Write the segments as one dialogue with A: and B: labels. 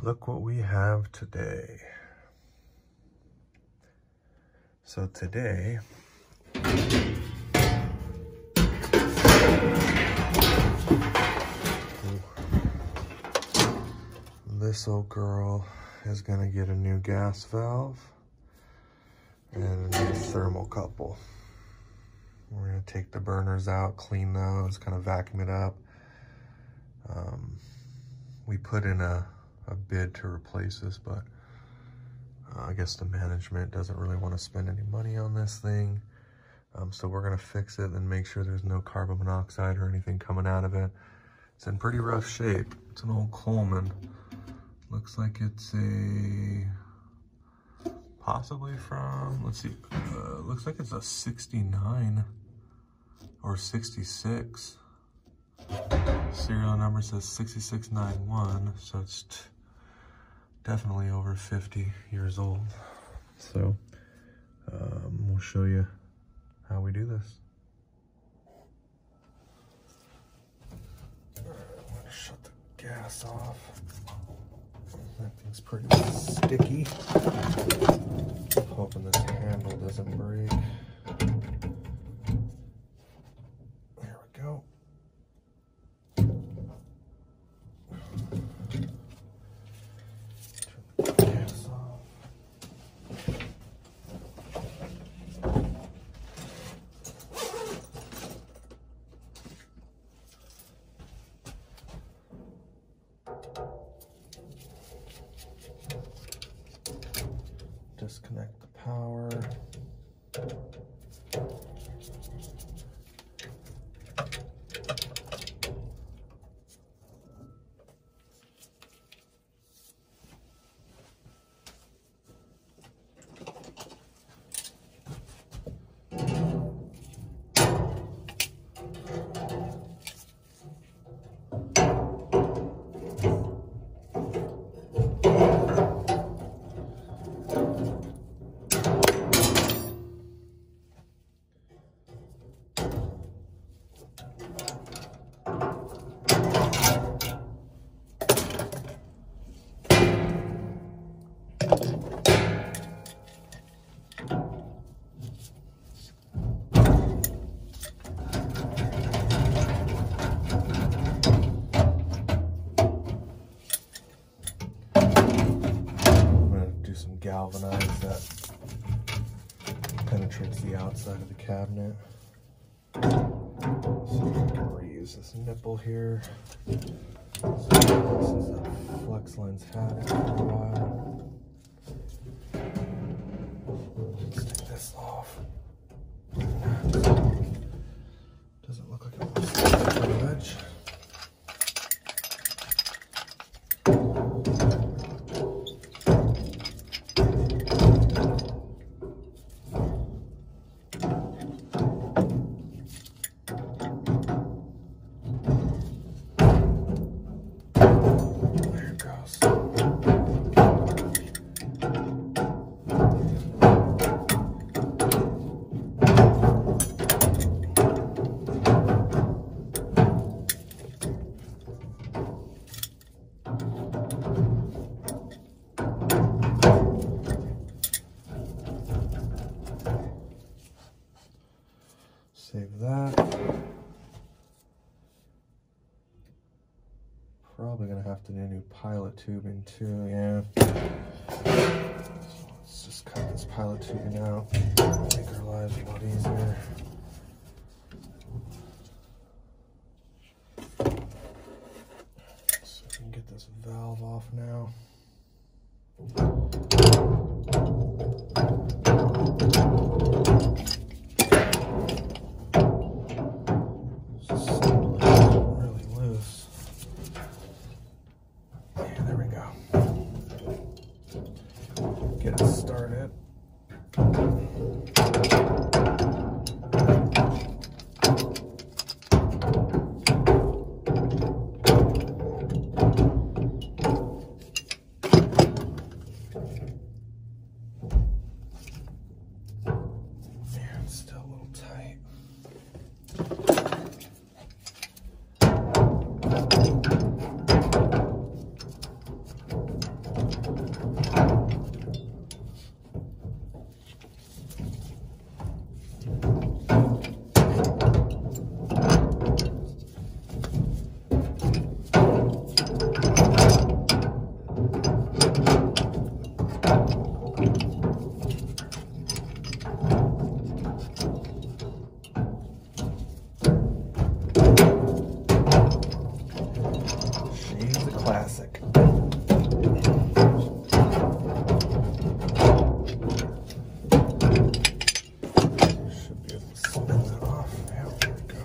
A: look what we have today. So today, this old girl is gonna get a new gas valve and a new thermocouple. We're gonna take the burners out, clean those, kind of vacuum it up. We put in a bid to replace this, but I guess the management doesn't really want to spend any money on this thing. So we're gonna fix it and make sure there's no carbon monoxide or anything coming out of it. It's in pretty rough shape. It's an old Coleman. Looks like it's possibly from, let's see, looks like it's a 69 or 66. Serial number says 6691, so it's definitely over 50 years old. So we'll show you how we do this. I'm gonna shut the gas off. That thing's pretty sticky. Hoping this handle doesn't break. There we go. Turn the gas off. Disconnect the power. Galvanize that penetrates the outside of the cabinet. So we can reuse this nipple here. So this is a Flex Lens had it for a while. Let's take this off. Doesn't look like it wants to stick to the edge. Save that. Probably gonna have to do a new pilot tubing too, yeah. So let's just cut this pilot tubing out, make our lives a lot easier. So we can get this valve off now. Get it started. Man, it's still a little tight. She's a classic. Should be able to spin that off. Yeah, there we go.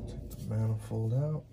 A: Take the manifold out.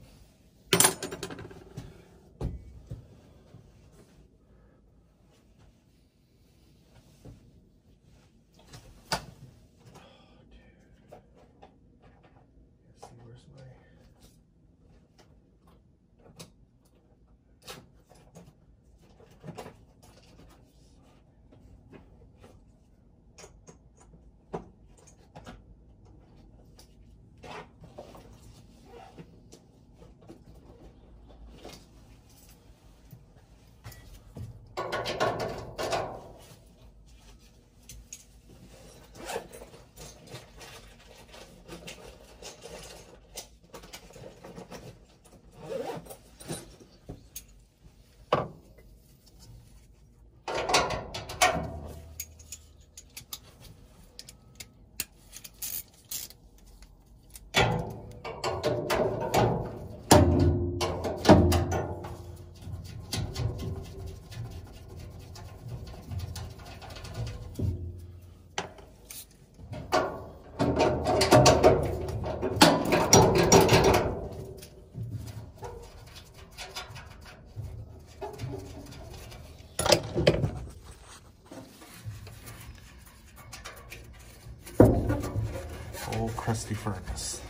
A: Old crusty furnace.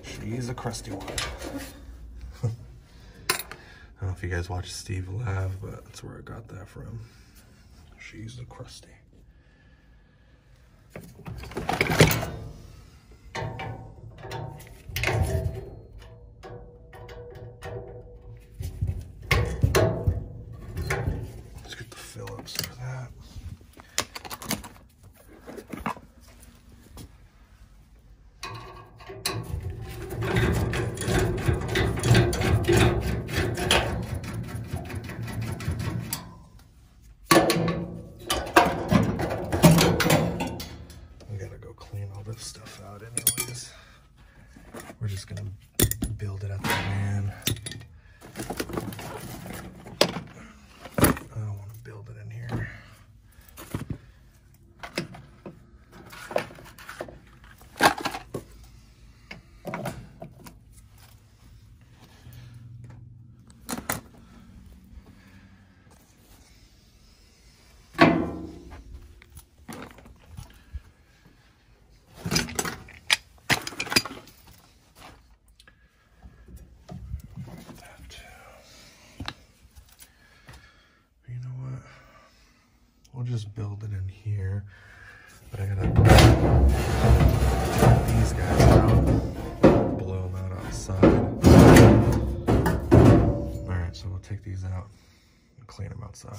A: She's a crusty one. I don't know if you guys watch Steve Lav, but that's where I got that from. She's a crusty. Let's get the Phillips for that. Stuff out anyways. We're just gonna build it at the van. I don't want to build it in here. We'll just build it in here, but I gotta take these guys out, blow them out outside. All right, so we'll take these out and clean them outside.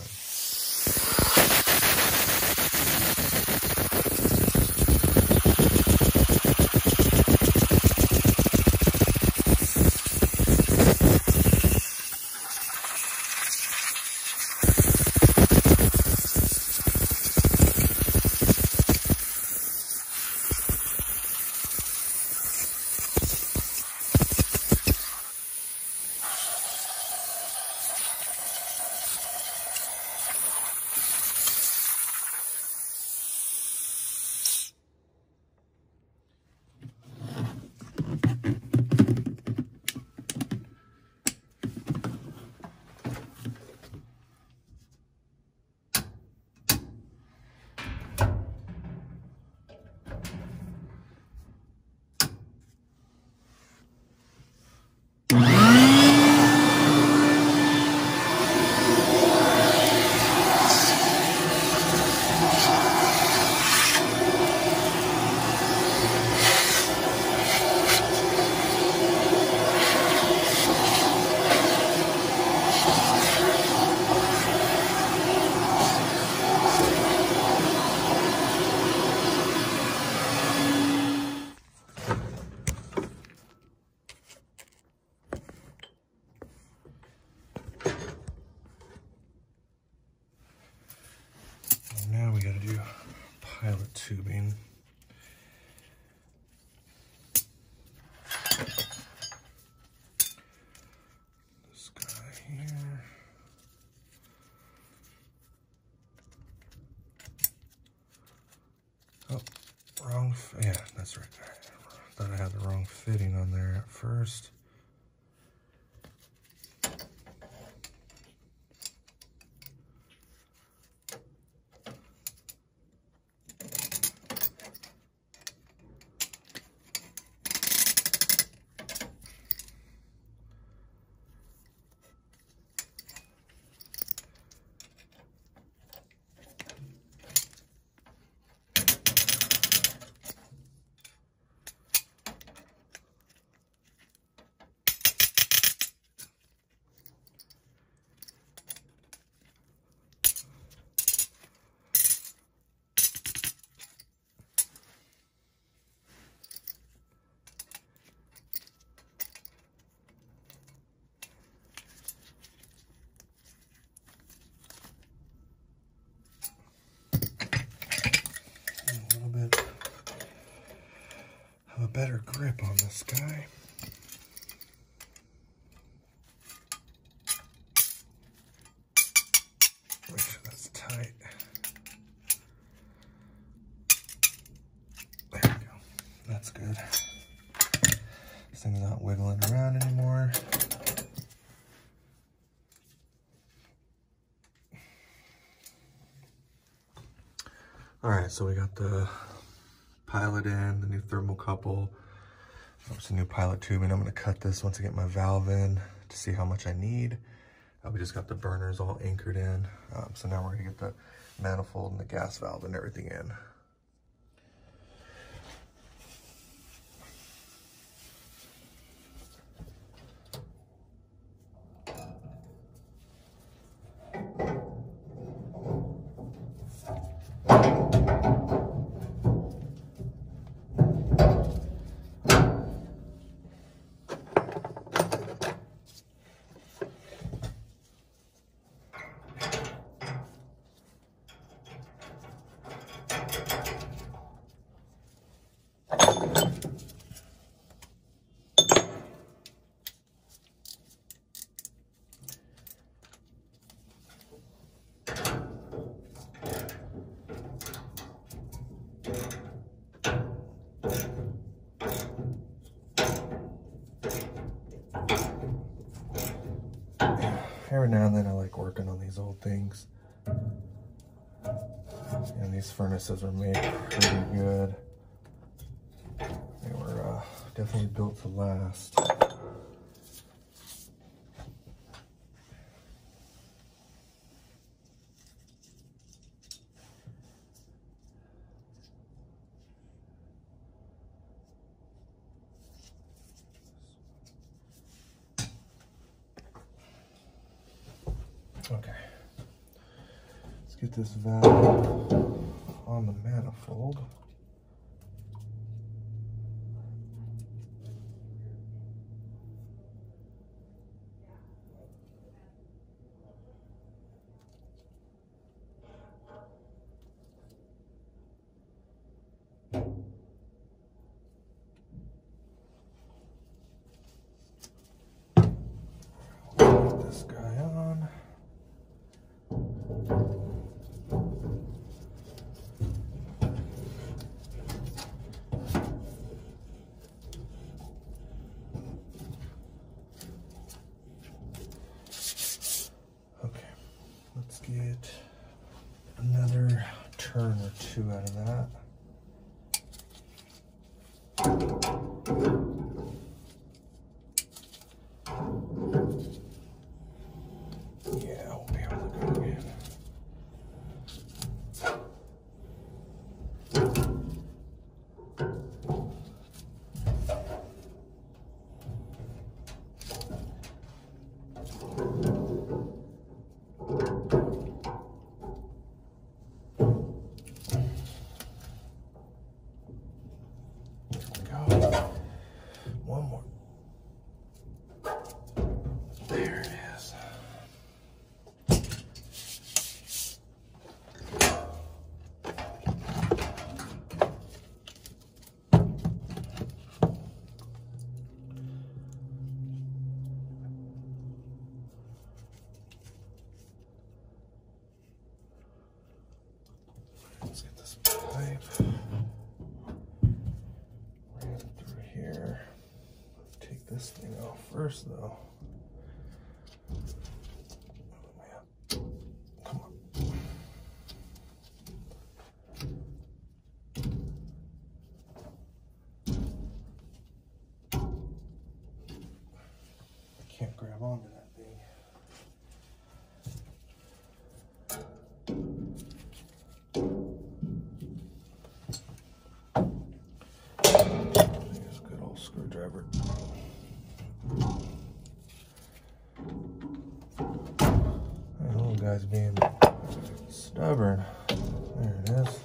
A: that's right. Thought I had the wrong fitting on there at first. Have a better grip on this guy. Make sure that's tight. There we go. That's good. This thing's not wiggling around anymore. All right, so we got the pilot in, the new thermocouple, some new pilot tubing. I'm gonna cut this once I get my valve in to see how much I need. We just got the burners all anchored in. So now we're gonna get the manifold and the gas valve and everything in. Every now and then I like working on these old things. And these furnaces are made pretty good. They were definitely built to last. Okay, let's get this valve on the manifold. Put this guy on. Let's get another turn or two out of that. Yeah, we'll be able to go again. first, though. Oh, man. Come on. I can't grab onto that thing. Use a good old screwdriver. That little guy's being stubborn. There it is.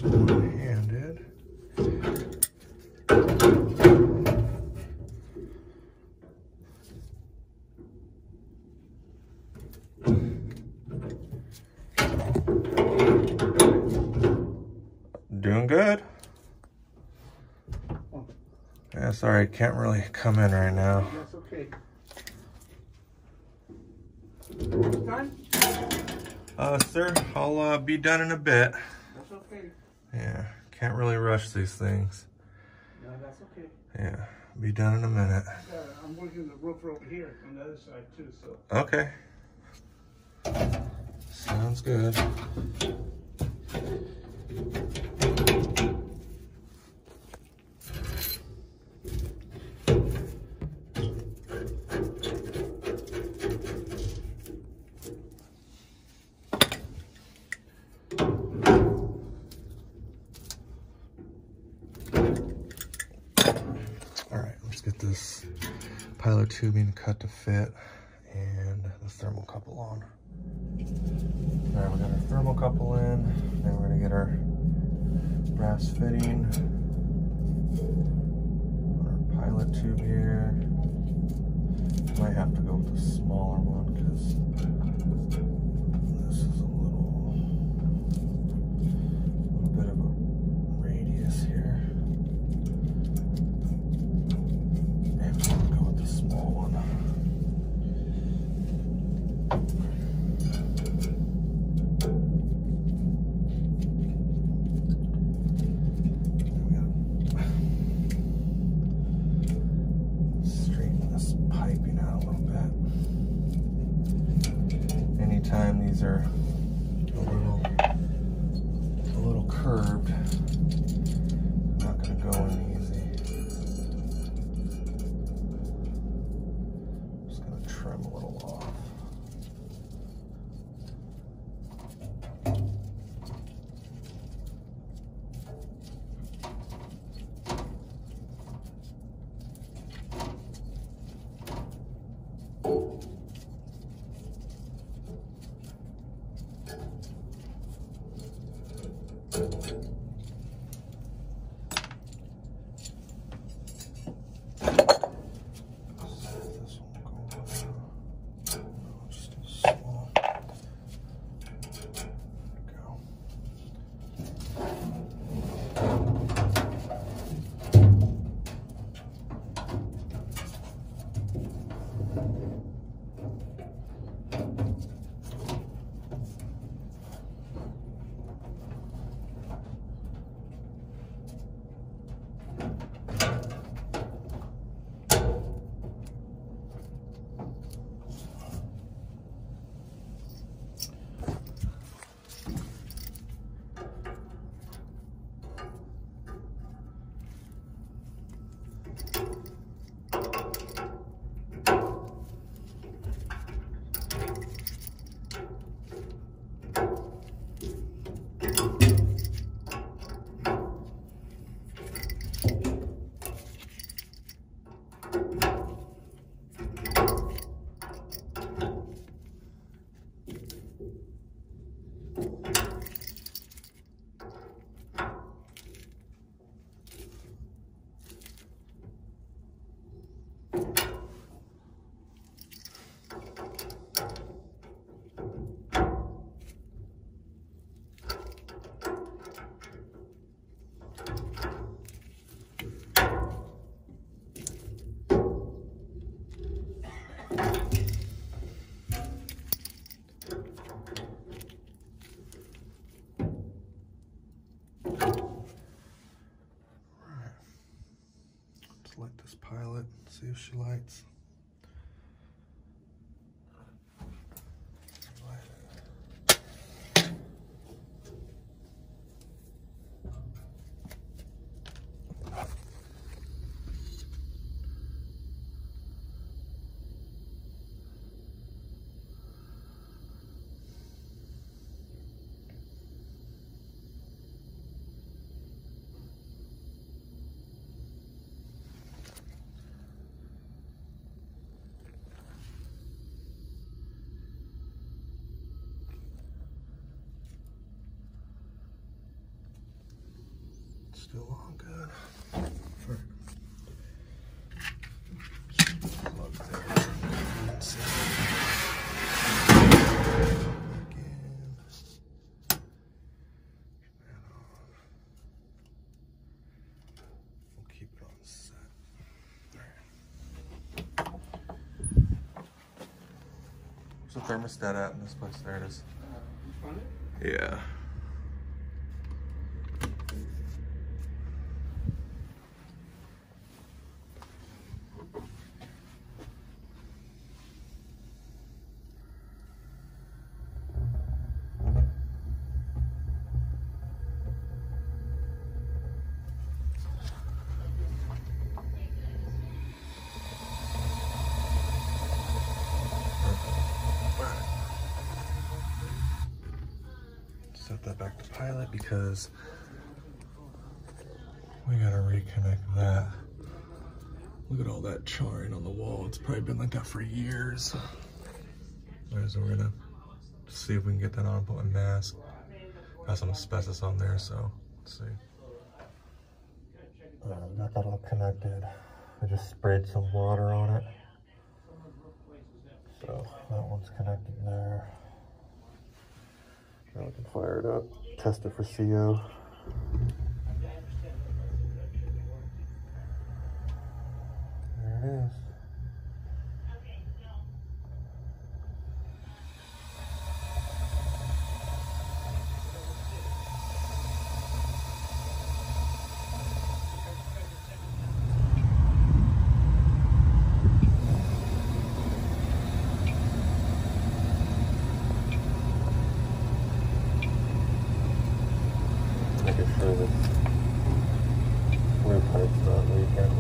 A: One-handed. Doing good. Yeah, sorry, can't really come in right now.
B: That's okay. Time?
A: Sir, I'll be done in a bit.
B: That's okay.
A: Yeah, can't really rush these things.
B: No, that's okay.
A: Yeah, be done in a minute.
B: I'm working the roof over here on the other side too, so.
A: Okay. Sounds good. Get this pilot tubing cut to fit and the thermocouple on. All right, we got our thermocouple in. Now we're gonna get our brass fitting on our pilot tube here. Might have to go with the smaller one because this is a little bit of a radius here. Small one. We got this piping out a little bit. Anytime these are a little curved, not going to go in easy. Just going to trim a little off. Light this pilot, see if she lights. Still all good. Perfect. Plug there. Let's see. Again. Turn that on. We'll keep it on set. All right. Where's the thermostat at in this place? There it is. Yeah. Set that back to pilot because we gotta reconnect that. Look at all that charring on the wall. It's probably been like that for years. Alright, so we're gonna see if we can get that on, put a mask. Got some asbestos on there, so let's see. Got that all connected. I just sprayed some water on it. So that one's connected there. Now we can fire it up, test it for CO. There it is. making sure that rear pipe's not leaking.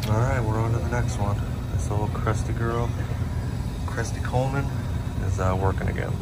A: Alright, we're on to the next one. This old crusty girl, crusty Coleman, is working again.